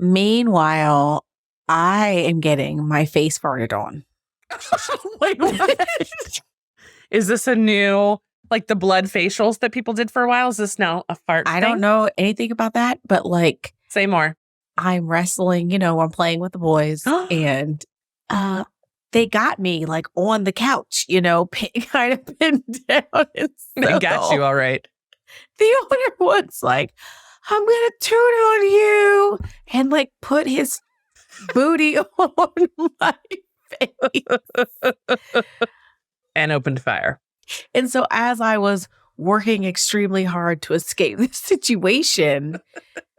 Meanwhile, I am getting my face farted on. Wait, what? Is this a new, like the blood facials that people did for a while? Is this now a fart I thing? don't know anything about that, but like, Say more. I'm wrestling, I'm playing with the boys and they got me like on the couch, kind of pinned down. And They got you all right. The owner was like, I'm going to turn on you and like put his booty on my face. And opened fire. And so as I was working extremely hard to escape this situation,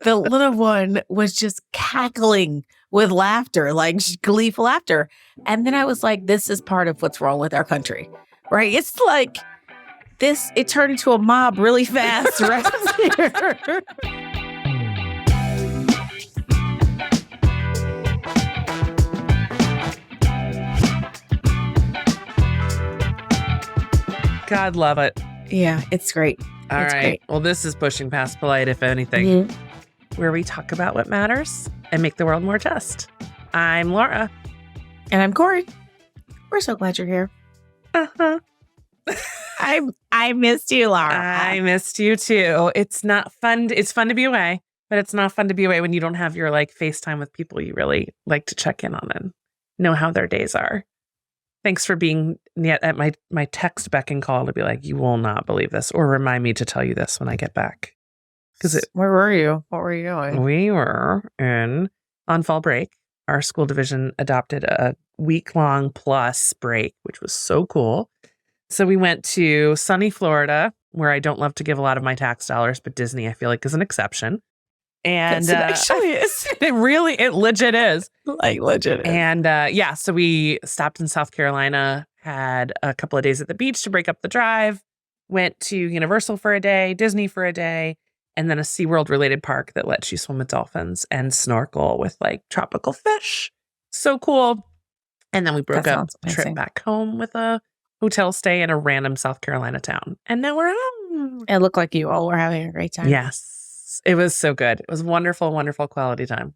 the little one was just cackling with laughter, like gleeful laughter. And then I was like, this is part of what's wrong with our country, right? It's like it turned into a mob really fast right here. God love it. Yeah, it's great. All right. Great. Well, this is Pushing Past Polite, if anything, where we talk about what matters and make the world more just. I'm Laura. And I'm Corey. We're so glad you're here. Uh-huh. I missed you, Laura. I missed you too. It's not fun. It's fun to be away, but it's not fun to be away when you don't have your like FaceTime with people you really like to check in on and know how their days are. Thanks for being at my text beck and call to be like, you will not believe this, or remind me to tell you this when I get back. Where were you? What were you doing? We were on fall break. Our school division adopted a week-long plus break, which was so cool. So we went to sunny Florida, where I don't love to give a lot of my tax dollars, but Disney, I feel like, is an exception. And it actually is. It legit is. Like, legit is. And so we stopped in South Carolina, had a couple of days at the beach to break up the drive, went to Universal for a day, Disney for a day, and then a SeaWorld related park that lets you swim with dolphins and snorkel with like tropical fish. So cool. And then we broke up a trip back home with a hotel stay in a random South Carolina town. And now we're home. It looked like you all were having a great time. Yes. It was so good. It was wonderful, wonderful quality time.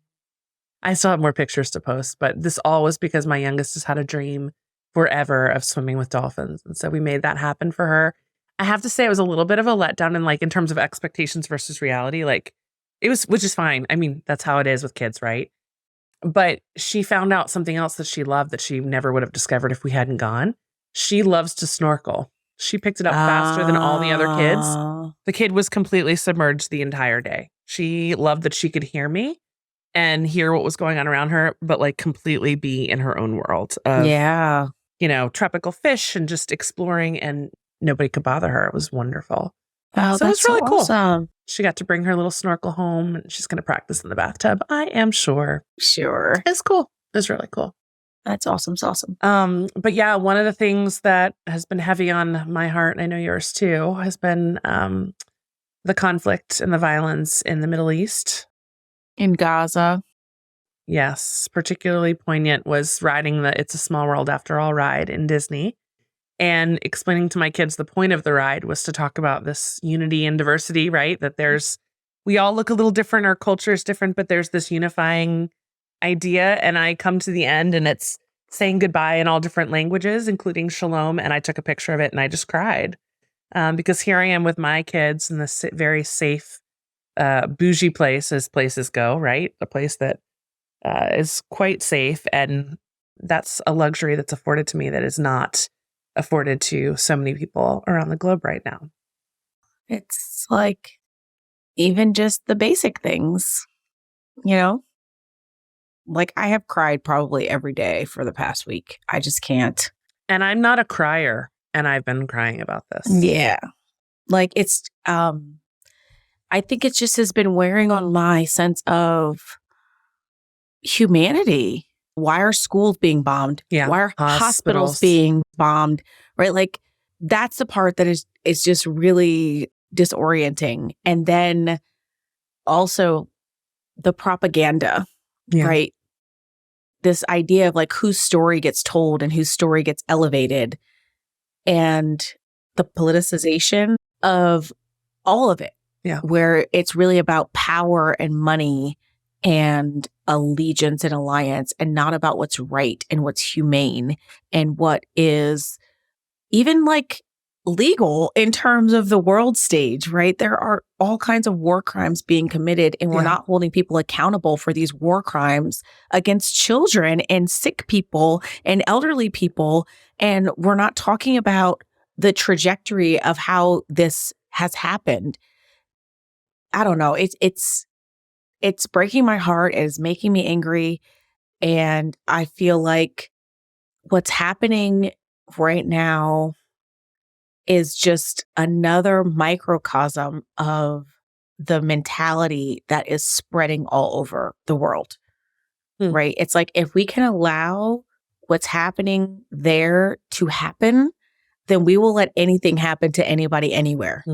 I still have more pictures to post, but this all was because my youngest has had a dream forever of swimming with dolphins. And so we made that happen for her. I have to say it was a little bit of a letdown in terms of expectations versus reality. Like it was, which is fine. I mean, that's how it is with kids, right? But she found out something else that she loved that she never would have discovered if we hadn't gone. She loves to snorkel. She picked it up faster than all the other kids. The kid was completely submerged the entire day. She loved that she could hear me and hear what was going on around her, but like completely be in her own world of, tropical fish and just exploring, and nobody could bother her. It was wonderful. Oh, so it was really cool. Awesome. She got to bring her little snorkel home and she's going to practice in the bathtub, I am sure. Sure. It's cool. It's really cool. That's awesome. It's awesome. But yeah, one of the things that has been heavy on my heart, and I know yours too, has been the conflict and the violence in the Middle East. In Gaza. Yes, particularly poignant was riding the It's a Small World After All ride in Disney and explaining to my kids the point of the ride was to talk about this unity and diversity, right? That we all look a little different, our culture is different, but there's this unifying idea. And I come to the end and it's saying goodbye in all different languages, including shalom. And I took a picture of it and I just cried because here I am with my kids in this very safe, bougie place as places go, right? A place that is quite safe. And that's a luxury that's afforded to me that is not afforded to so many people around the globe right now. It's like even just the basic things, Like I have cried probably every day for the past week. I just can't. And I'm not a crier, and I've been crying about this. Yeah. Like it's, I think it just has been wearing on my sense of humanity. Why are schools being bombed? Yeah. Why are hospitals being bombed? Right? Like that's the part that is just really disorienting. And then also the propaganda. Yeah. Right. This idea of like whose story gets told and whose story gets elevated and the politicization of all of it. Yeah. Where it's really about power and money and allegiance and alliance, and not about what's right and what's humane and what is even like legal in terms of the world stage, right? There are all kinds of war crimes being committed, and we're not holding people accountable for these war crimes against children and sick people and elderly people. And we're not talking about the trajectory of how this has happened. I don't know. It's breaking my heart. It is making me angry. And I feel like what's happening right now is just another microcosm of the mentality that is spreading all over the world, right? It's like, if we can allow what's happening there to happen, then we will let anything happen to anybody anywhere.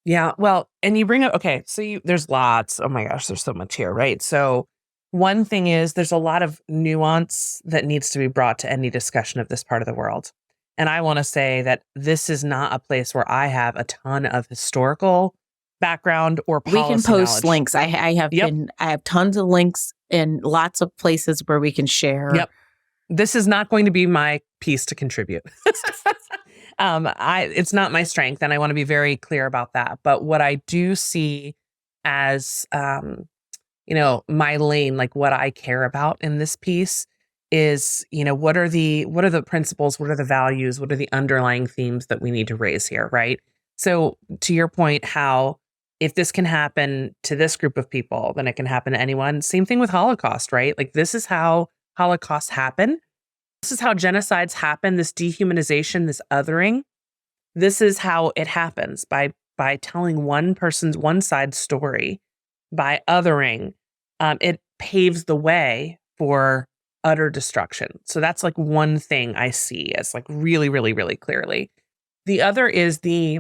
Yeah. Well, and you bring up, okay, so there's lots. Oh my gosh, there's so much here, right? So one thing is there's a lot of nuance that needs to be brought to any discussion of this part of the world. And I want to say that this is not a place where I have a ton of historical background or policy We can post knowledge. links. I have tons of links in lots of places where we can share. Yep. This is not going to be my piece to contribute. It's not my strength, and I want to be very clear about that. But what I do see as, my lane, like what I care about in this piece is, what are the principles, what are the values, what are the underlying themes that we need to raise here, right? So to your point, how if this can happen to this group of people, then it can happen to anyone. Same thing with Holocaust, right? Like, this is how Holocausts happen. This is how genocides happen, this dehumanization, this othering. This is how it happens, by telling one side's story, by othering. It paves the way for utter destruction. So that's like one thing I see as like really, really, really clearly. The other is the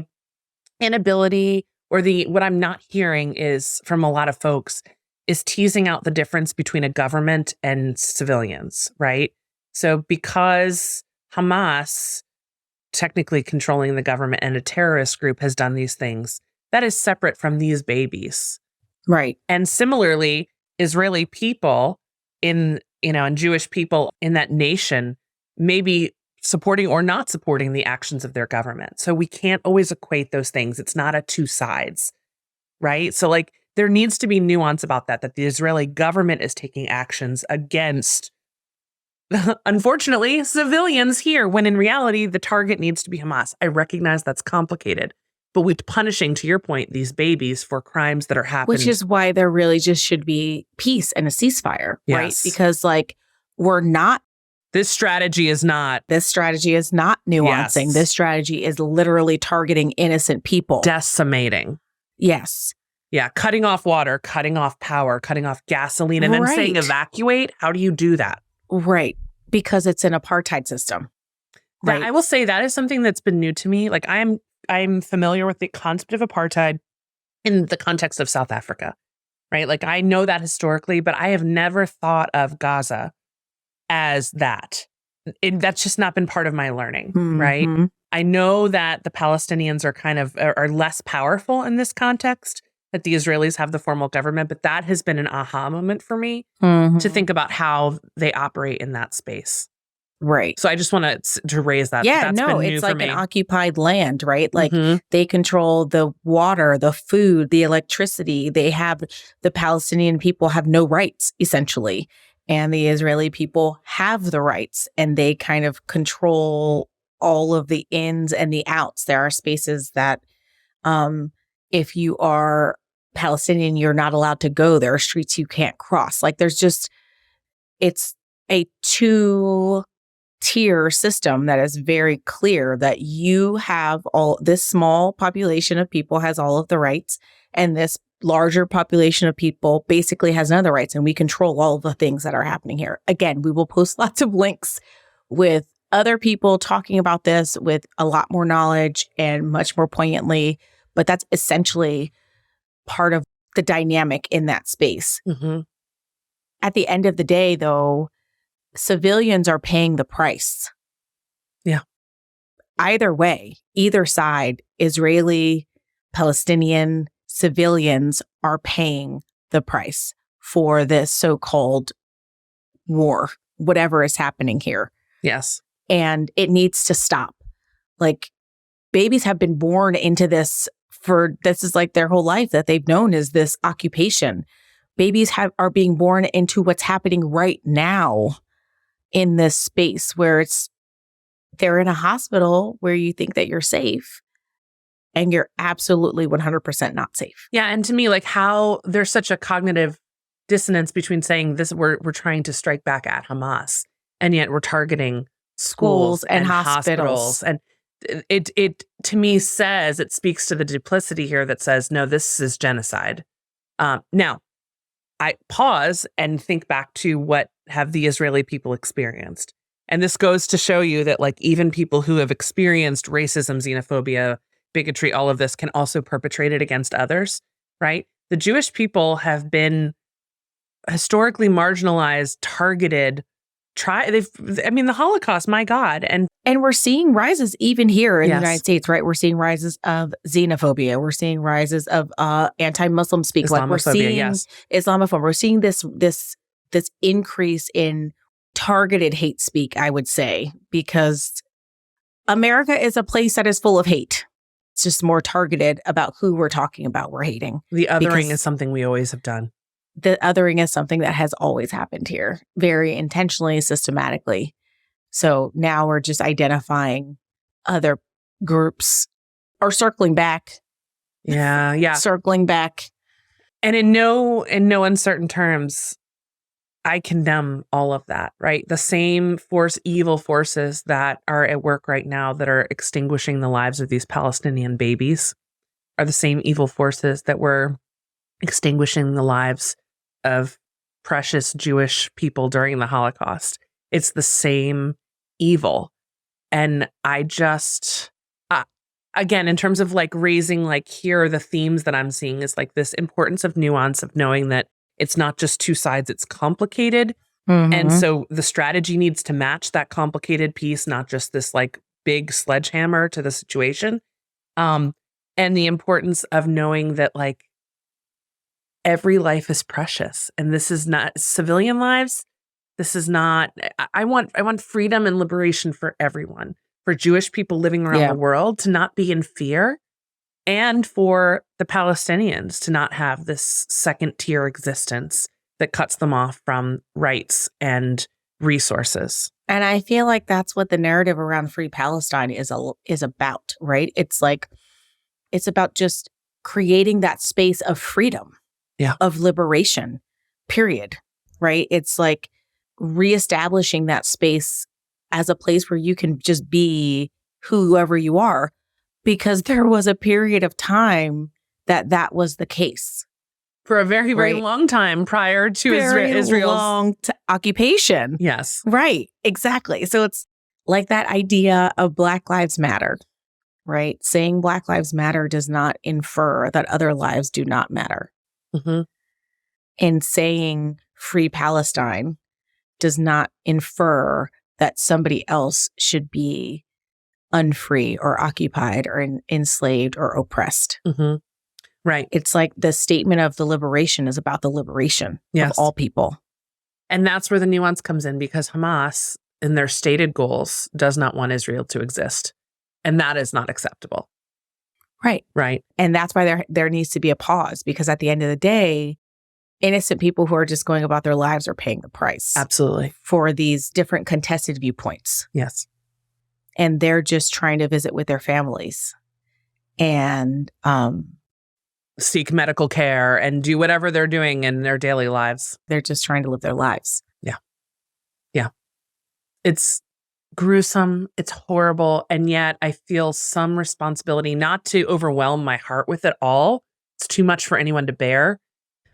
inability, or what I'm not hearing is from a lot of folks, is teasing out the difference between a government and civilians, right? So because Hamas, technically controlling the government, and a terrorist group has done these things, that is separate from these babies. Right. And similarly, Israeli people and Jewish people in that nation may be supporting or not supporting the actions of their government. So we can't always equate those things. It's not a two sides, right? So like, there needs to be nuance about that the Israeli government is taking actions against, unfortunately, civilians here, when in reality, the target needs to be Hamas. I recognize that's complicated, but with punishing, to your point, these babies for crimes that are happening. Which is why there really just should be peace and a ceasefire, right? Because this strategy is not nuancing. Yes. This strategy is literally targeting innocent people. Decimating. Yes. Yeah. Cutting off water, cutting off power, cutting off gasoline, and then saying evacuate. How do you do that? Right. Because it's an apartheid system. Right. Yeah, I will say that is something that's been new to me. Like, I'm familiar with the concept of apartheid in the context of South Africa, right? Like, I know that historically, but I have never thought of Gaza as that. That's just not been part of my learning, right? I know that the Palestinians are less powerful in this context, that the Israelis have the formal government, but that has been an aha moment for me to think about how they operate in that space. Right. So I just want to raise that. Yeah, That's been new it's for like me. an occupied land, right? Like they control the water, the food, the electricity. The Palestinian people have no rights, essentially. And the Israeli people have the rights, and they kind of control all of the ins and the outs. There are spaces that if you are Palestinian, you're not allowed to go. There are streets you can't cross. Like it's a two-tier system that is very clear, that you have this small population of people has all of the rights, and this larger population of people basically has none of the rights, and we control all of the things that are happening here. Again, we will post lots of links with other people talking about this with a lot more knowledge and much more poignantly, but that's essentially part of the dynamic in that space. At the end of the day, though, civilians are paying the price. Yeah. Either way, either side, Israeli, Palestinian, civilians are paying the price for this so-called war, whatever is happening here. Yes. And it needs to stop. Like, babies have been born into this this is like their whole life that they've known is this occupation. Babies are being born into what's happening right now in this space where they're in a hospital where you think that you're safe and you're absolutely 100% not safe. Yeah. And to me, like, how there's such a cognitive dissonance between saying this, we're trying to strike back at Hamas, and yet we're targeting schools and hospitals. And it to me it speaks to the duplicity here that says, no, this is genocide. Now, I pause and think back to what have the Israeli people experienced. And this goes to show you that, like, even people who have experienced racism, xenophobia, bigotry, all of this can also perpetrate it against others, right? The Jewish people have been historically marginalized, targeted, the Holocaust, my God. And we're seeing rises even here in Yes. the United States, right? We're seeing rises of xenophobia. We're seeing rises of anti-Muslim speak. Like, we're seeing Islamophobia. We're seeing this increase in targeted hate speak, I would say, because America is a place that is full of hate. It's just more targeted about who we're talking about, we're hating. The othering is something we always have done. The othering is something that has always happened here, very intentionally, systematically. So now we're just identifying other groups or circling back. Yeah. Circling back. And in no uncertain terms, I condemn all of that, right? The same evil forces that are at work right now that are extinguishing the lives of these Palestinian babies are the same evil forces that were extinguishing the lives of precious Jewish people during the Holocaust. It's the same evil. And I just, again, in terms of like raising, like, here are the themes that I'm seeing is like this importance of nuance, of knowing that it's not just two sides, it's complicated. Mm-hmm. And so the strategy needs to match that complicated piece, not just this like big sledgehammer to the situation. And the importance of knowing that, like, every life is precious, and this is not civilian lives. This is not, I want freedom and liberation for everyone, for Jewish people living around the world to not be in fear, and for the Palestinians to not have this second tier existence that cuts them off from rights and resources. And I feel like that's what the narrative around Free Palestine is about, right? It's like, it's about just creating that space of freedom, of liberation, period, right? It's like reestablishing that space as a place where you can just be whoever you are, because there was a period of time that was the case. For a very, very long time prior to Israel's long occupation. Yes. Right. Exactly. So it's like that idea of Black Lives Matter, right? Saying Black Lives Matter does not infer that other lives do not matter. Mm-hmm. And saying Free Palestine does not infer that somebody else should be unfree or occupied or enslaved or oppressed. Mm-hmm. Right. It's like the statement of the liberation is about the liberation of all people. And that's where the nuance comes in, because Hamas, in their stated goals, does not want Israel to exist. And that is not acceptable. Right. Right. And that's why there needs to be a pause, because at the end of the day, innocent people who are just going about their lives are paying the price. Absolutely. For these different contested viewpoints. Yes. And they're just trying to visit with their families and seek medical care and do whatever they're doing in their daily lives. They're just trying to live their lives. Yeah. Yeah. It's gruesome. It's horrible. And yet I feel some responsibility not to overwhelm my heart with it all. It's too much for anyone to bear.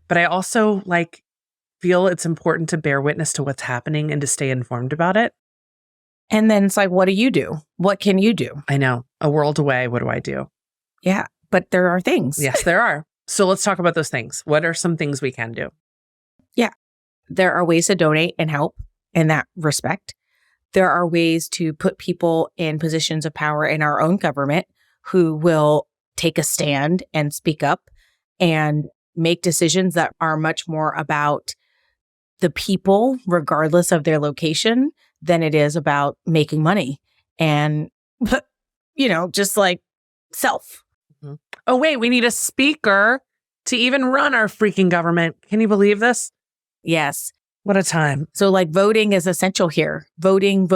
But I also feel it's important to bear witness to what's happening and to stay informed about it. And then it's like, what do you do? What can you do? I know. A world away. What do I do? Yeah. But there are things. Yes, there are. So let's talk about those things. What are some things we can do? Yeah. There are ways to donate and help in that respect. There are ways to put people in positions of power in our own government who will take a stand and speak up and make decisions that are much more about the people, regardless of their location, than it is about making money and, just like self. Mhm. Oh, wait, we need a speaker to even run our freaking government. Can you believe this? Yes. What a time. So like voting is essential here. Voting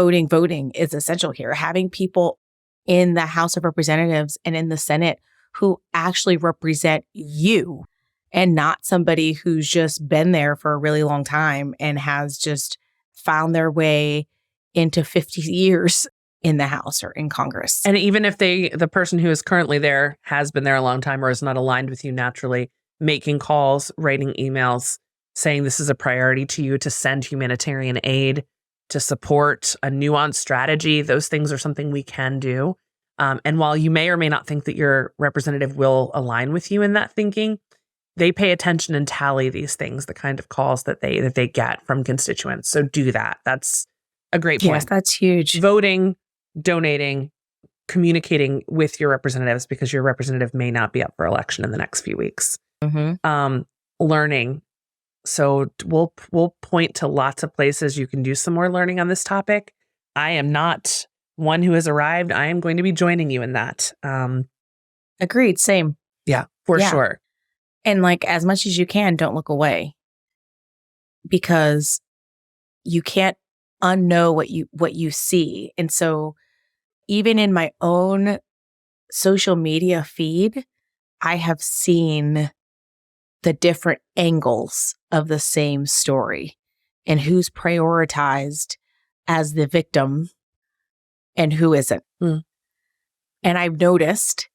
is essential here. Having people in the House of Representatives and in the Senate who actually represent you and not somebody who's just been there for a really long time and has just found their way into 50 years in the House or in Congress. And even if the person who is currently there has been there a long time or is not aligned with you naturally, making calls, writing emails, saying this is a priority to you, to send humanitarian aid, to support a nuanced strategy, those things are something we can do. And while you may or may not think that your representative will align with you in that thinking, they pay attention and tally these things, the kind of calls that they get from constituents. So do that. That's a great point. Yes, that's huge. Voting, donating, communicating with your representatives, because your representative may not be up for election in the next few weeks. Learning. So we'll point to lots of places you can do some more learning on this topic. I am not one who has arrived. I am going to be joining you in that. Agreed. Same. Yeah, for sure. And like, as much as you can, don't look away, because you can't unknow what you see. And so even in my own social media feed, I have seen the different angles of the same story and who's prioritized as the victim and who isn't. And I've noticed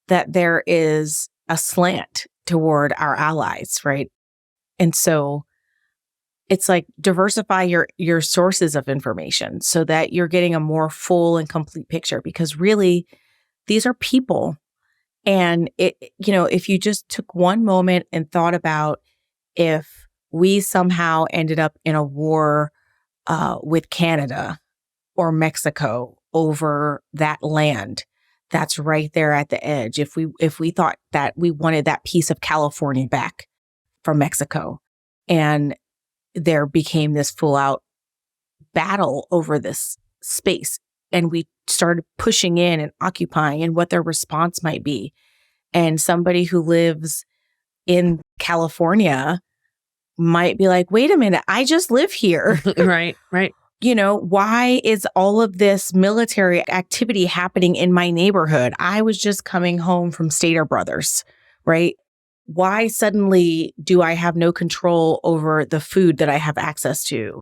that there is a slant toward our allies, right? And so it's like, diversify your sources of information so that you're getting a more full and complete picture, because really these are people. And if you just took one moment and thought about if we somehow ended up in a war with Canada or Mexico over that land that's right there at the edge, if we thought that we wanted that piece of California back from Mexico, and there became this full out battle over this space, and we started pushing in and occupying, and what their response might be. And somebody who lives in California might be like, wait a minute, I just live here. Right. Why is all of this military activity happening in my neighborhood? I was just coming home from Stater Brothers, right? Why suddenly do I have no control over the food that I have access to?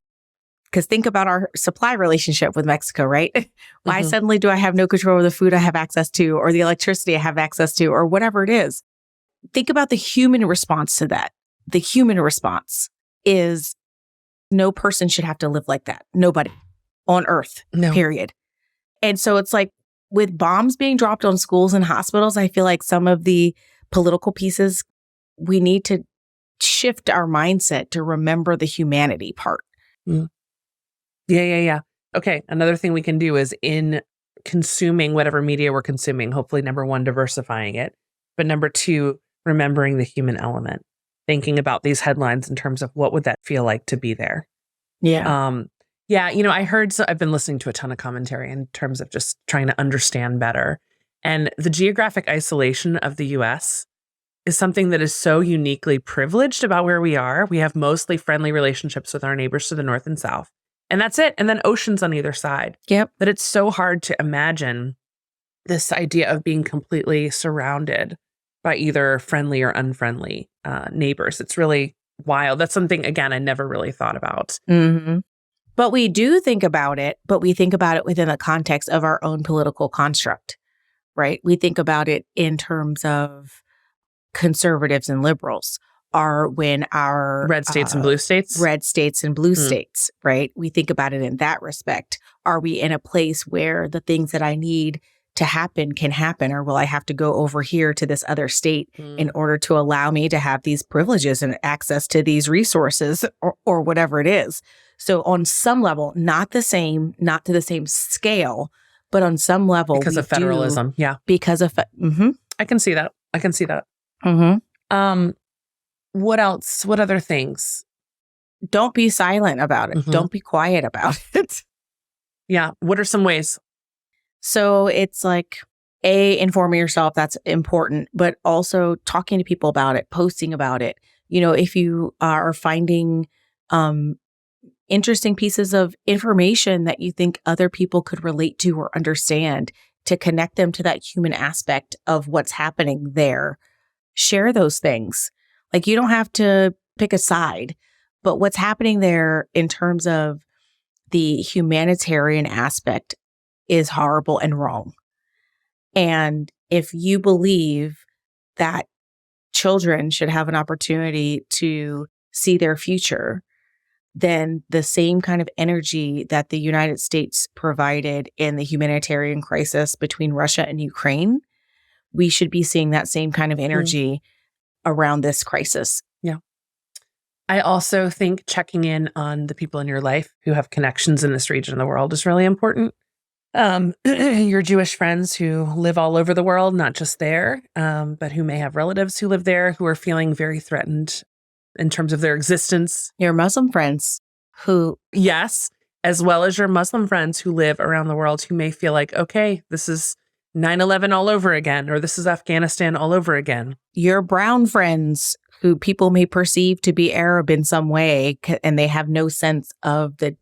Because think about our supply relationship with Mexico, right? Why suddenly do I have no control over the food I have access to, or the electricity I have access to, or whatever it is? Think about the human response to that. The human response is no person should have to live like that. Nobody on earth, period. And so it's like, with bombs being dropped on schools and hospitals, I feel like some of the political pieces, we need to shift our mindset to remember the humanity part. Yeah. Okay. Another thing we can do is, in consuming whatever media we're consuming, hopefully, number one, diversifying it, but number two, remembering the human element, thinking about these headlines in terms of what would that feel like to be there. Yeah. I've been listening to a ton of commentary in terms of just trying to understand better. And the geographic isolation of the US is something that is so uniquely privileged about where we are. We have mostly friendly relationships with our neighbors to the north and south. And that's it. And then oceans on either side. Yep. But it's so hard to imagine this idea of being completely surrounded by either friendly or unfriendly neighbors. It's really wild. That's something, again, I never really thought about. But we do think about it, but we think about it within the context of our own political construct, right? We think about it in terms of conservatives and liberals, are when our red states and blue states, states, right? We think about it in that respect. Are we in a place where the things that I need to happen can happen, or will I have to go over here to this other state in order to allow me to have these privileges and access to these resources, or whatever it is? So on some level, not to the same scale, but on some level, because of federalism. Because of I can see that. What else? What other things? Don't be silent about it. Mhm. Don't be quiet about it. Yeah. What are some ways? So it's like, informing yourself, that's important, but also talking to people about it, posting about it. If you are finding interesting pieces of information that you think other people could relate to or understand, to connect them to that human aspect of what's happening there, share those things. Like, you don't have to pick a side, but what's happening there in terms of the humanitarian aspect is horrible and wrong. And if you believe that children should have an opportunity to see their future, then the same kind of energy that the United States provided in the humanitarian crisis between Russia and Ukraine, we should be seeing that same kind of energy around this crisis. Yeah. I also think checking in on the people in your life who have connections in this region of the world is really important. Your Jewish friends who live all over the world, not just there, but who may have relatives who live there who are feeling very threatened in terms of their existence. Your Muslim friends who... Yes, as well as your Muslim friends who live around the world who may feel like, okay, this is 9/11 all over again, or this is Afghanistan all over again. Your brown friends who people may perceive to be Arab in some way, and they have no sense of the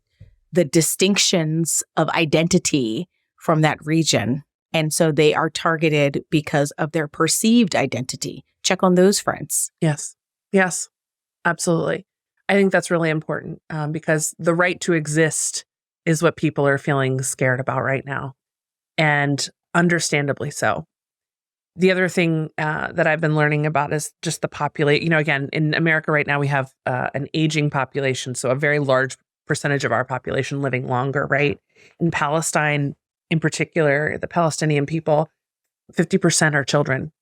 distinctions of identity from that region. And so they are targeted because of their perceived identity. Check on those friends. Yes. Yes, absolutely. I think that's really important because the right to exist is what people are feeling scared about right now. And understandably so. The other thing that I've been learning about is just the population. Again, in America right now, we have an aging population. So a very large percentage of our population living longer, right? In Palestine, in particular, the Palestinian people, 50% are children.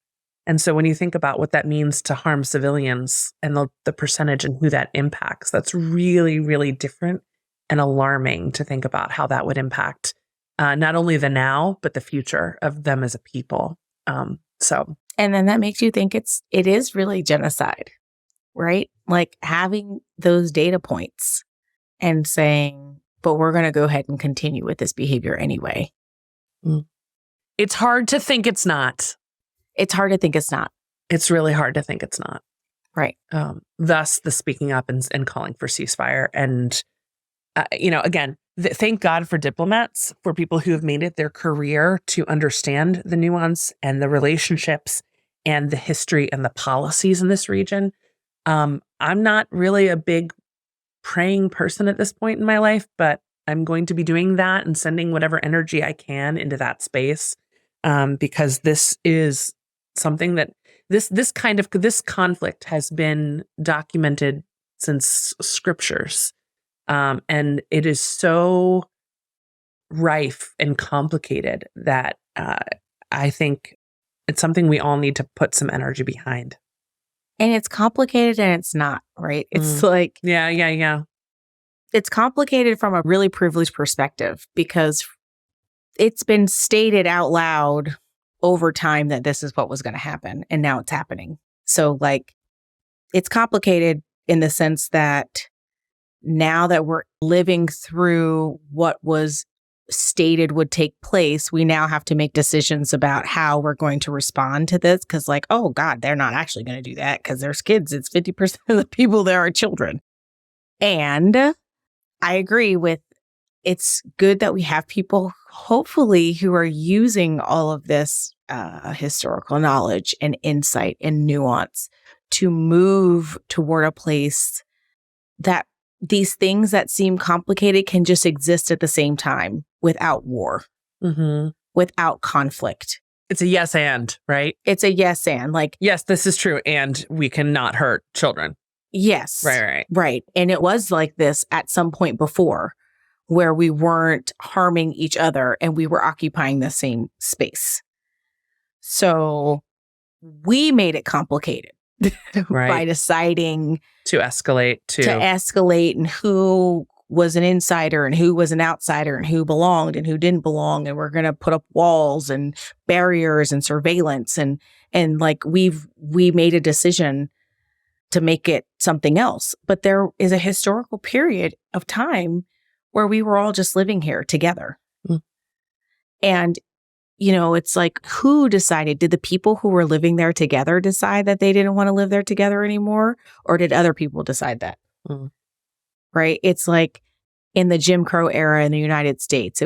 And so when you think about what that means to harm civilians and the percentage and who that impacts, that's really, really different and alarming to think about how that would impact not only the now, but the future of them as a people. And then that makes you think it is really genocide, right? Like having those data points and saying, but we're going to go ahead and continue with this behavior anyway. It's hard to think it's not. It's hard to think it's not. It's really hard to think it's not. Right. Thus the speaking up and calling for ceasefire. And, again, thank God for diplomats, for people who have made it their career to understand the nuance and the relationships and the history and the policies in this region. I'm not really a big praying person at this point in my life, but I'm going to be doing that and sending whatever energy I can into that space because this is something that this conflict has been documented since scriptures. And it is so rife and complicated that I think it's something we all need to put some energy behind. And it's complicated and it's not, right? It's like... Yeah. It's complicated from a really privileged perspective because it's been stated out loud over time that this is what was going to happen. And now it's happening. So like, it's complicated in the sense that now that we're living through what was stated would take place, we now have to make decisions about how we're going to respond to this. Because like, oh God, they're not actually going to do that because there's kids. It's 50% of the people there are children. And I agree with, it's good that we have people, hopefully, who are using all of this historical knowledge and insight and nuance to move toward a place that these things that seem complicated can just exist at the same time without war, without conflict. It's a yes and, right? It's a yes and. Like, yes, this is true. And we cannot hurt children. Yes. Right. And it was like this at some point before where we weren't harming each other and we were occupying the same space. So we made it complicated by deciding to escalate and who was an insider and who was an outsider and who belonged and who didn't belong. And we're going to put up walls and barriers and surveillance. And like we made a decision to make it something else. But there is a historical period of time where we were all just living here together. Mm. And, it's like, who decided? Did the people who were living there together decide that they didn't want to live there together anymore? Or did other people decide that? Mm. Right? It's like in the Jim Crow era in the United States,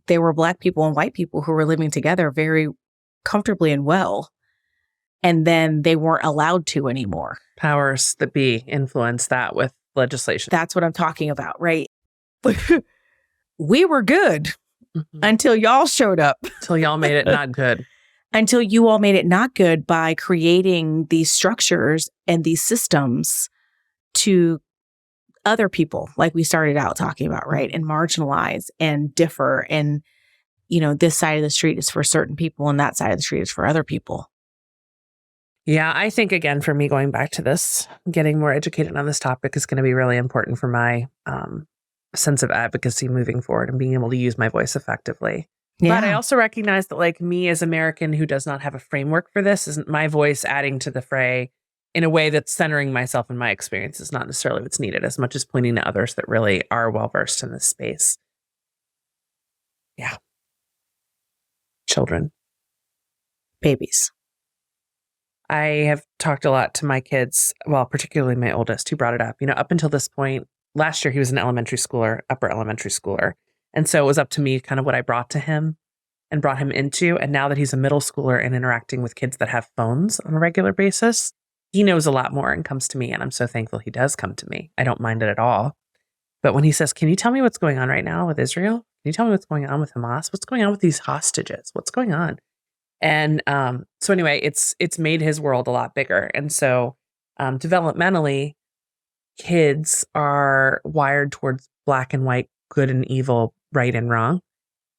there were Black people and white people who were living together very comfortably and well. And then they weren't allowed to anymore. Powers that be influence that with legislation. That's what I'm talking about, right? We were good until y'all showed up. Until y'all made it not good. Until you all made it not good by creating these structures and these systems to other people, like we started out talking about, right? And marginalize and differ. And, this side of the street is for certain people and that side of the street is for other people. Yeah, I think, again, for me, going back to this, getting more educated on this topic is going to be really important for my sense of advocacy moving forward and being able to use my voice effectively. Yeah. But I also recognize that, like, me as American who does not have a framework for this, isn't my voice adding to the fray in a way that's centering myself in my experience is not necessarily what's needed, as much as pointing to others that really are well-versed in this space. Yeah. Children. Babies. I have talked a lot to my kids, well, particularly my oldest, who brought it up. Up until this point, last year he was an elementary schooler, upper elementary schooler. And so it was up to me kind of what I brought to him and brought him into. And now that he's a middle schooler and interacting with kids that have phones on a regular basis, he knows a lot more and comes to me. And I'm so thankful he does come to me. I don't mind it at all. But when he says, can you tell me what's going on right now with Israel? Can you tell me what's going on with Hamas? What's going on with these hostages? What's going on? And so anyway, it's made his world a lot bigger. And so developmentally, kids are wired towards black and white, good and evil, right and wrong.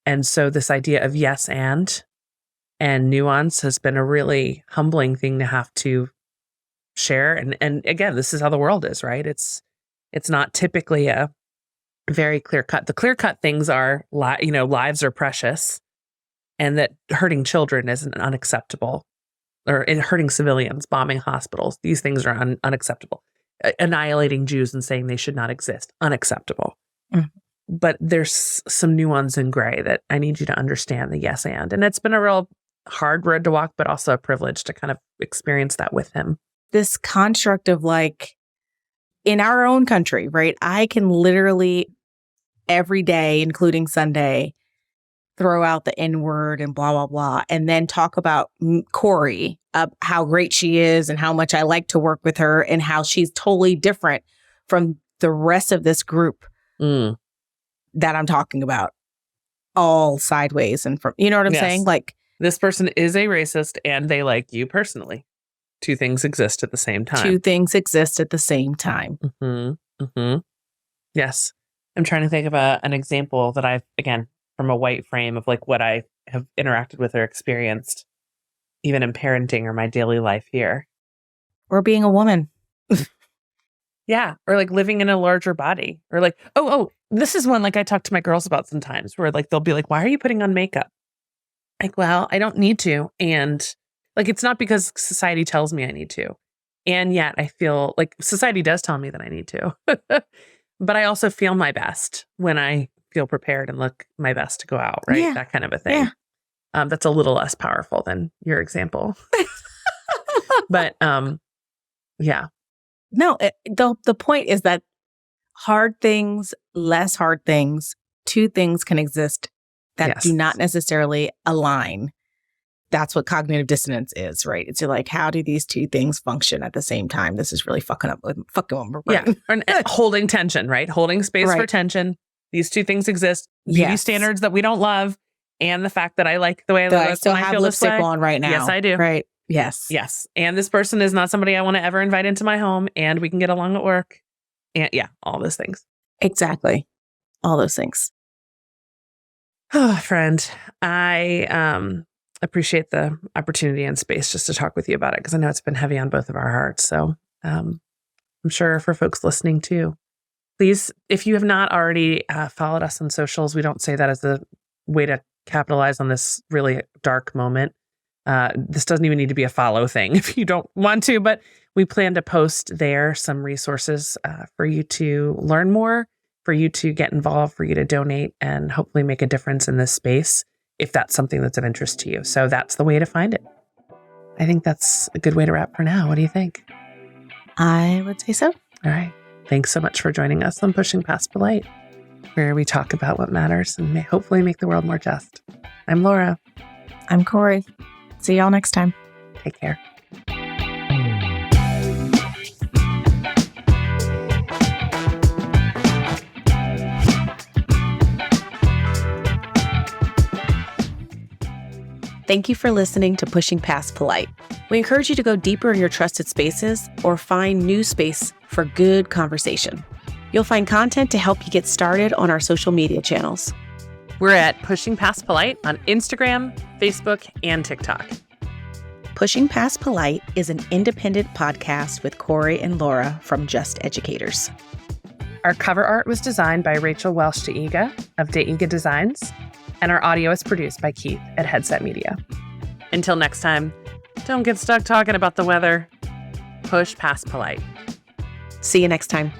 And so this idea of yes and nuance has been a really humbling thing to have to share. And again, this is how the world is, right? It's not typically a very clear cut. The clear cut things are, lives are precious. And that hurting children isn't unacceptable, or hurting civilians, bombing hospitals. These things are unacceptable. Annihilating Jews and saying they should not exist, unacceptable. Mm-hmm. But there's some nuance in gray that I need you to understand the yes and. And it's been a real hard road to walk, but also a privilege to kind of experience that with him. This construct of, like, in our own country, right? I can literally every day, including Sunday, throw out the N-word and blah, blah, blah, and then talk about Corey, how great she is and how much I like to work with her and how she's totally different from the rest of this group that I'm talking about, all sideways and from, you know what I'm saying? Like, this person is a racist and they like you personally. Two things exist at the same time. Two things exist at the same time. Mm-hmm. Mm-hmm. Yes. I'm trying to think of an example that I've, again, from a white frame of like what I have interacted with or experienced, even in parenting or my daily life here. Or being a woman. Yeah. Or like living in a larger body. Or like, oh, this is one like I talk to my girls about sometimes where like they'll be like, why are you putting on makeup? Like, well, I don't need to. And like, it's not because society tells me I need to. And yet I feel like society does tell me that I need to. But I also feel my best when I feel prepared and look my best to go out, right? Yeah. That kind of a thing. Yeah. That's a little less powerful than your example. But yeah. No, the point is that hard things, less hard things, two things can exist that do not necessarily align. That's what cognitive dissonance is, right? It's like, how do these two things function at the same time? This is really fucking with my brain. Yeah, and holding tension, right? Holding space for tension. These two things exist. Beauty standards that we don't love, and the fact that I like the way I look. I still have lipstick on right now. Yes, I do. Right. Yes. Yes. And this person is not somebody I want to ever invite into my home, and we can get along at work. And yeah, all those things. Exactly. All those things. Oh, friend, I appreciate the opportunity and space just to talk with you about it, because I know it's been heavy on both of our hearts. So I'm sure for folks listening too, please, if you have not already followed us on socials, we don't say that as a way to capitalize on this really dark moment. This doesn't even need to be a follow thing if you don't want to, but We plan to post there some resources for you to learn more, for you to get involved, for you to donate, and hopefully make a difference in this space if that's something that's of interest to you. So that's the way to find it. I think that's a good way to wrap for now. What do you think? I would say so. All right. Thanks so much for joining us on Pushing Past Polite, where we talk about what matters and may hopefully make the world more just. I'm Laura. I'm Corey. See y'all next time. Take care. Thank you for listening to Pushing Past Polite. We encourage you to go deeper in your trusted spaces or find new space for good conversation. You'll find content to help you get started on our social media channels. We're at Pushing Past Polite on Instagram, Facebook, and TikTok. Pushing Past Polite is an independent podcast with Corey and Laura from Just Educators. Our cover art was designed by Rachel Welsh DeIga of DeIga Designs, and our audio is produced by Keith at Headset Media. Until next time, don't get stuck talking about the weather. Push past polite. See you next time.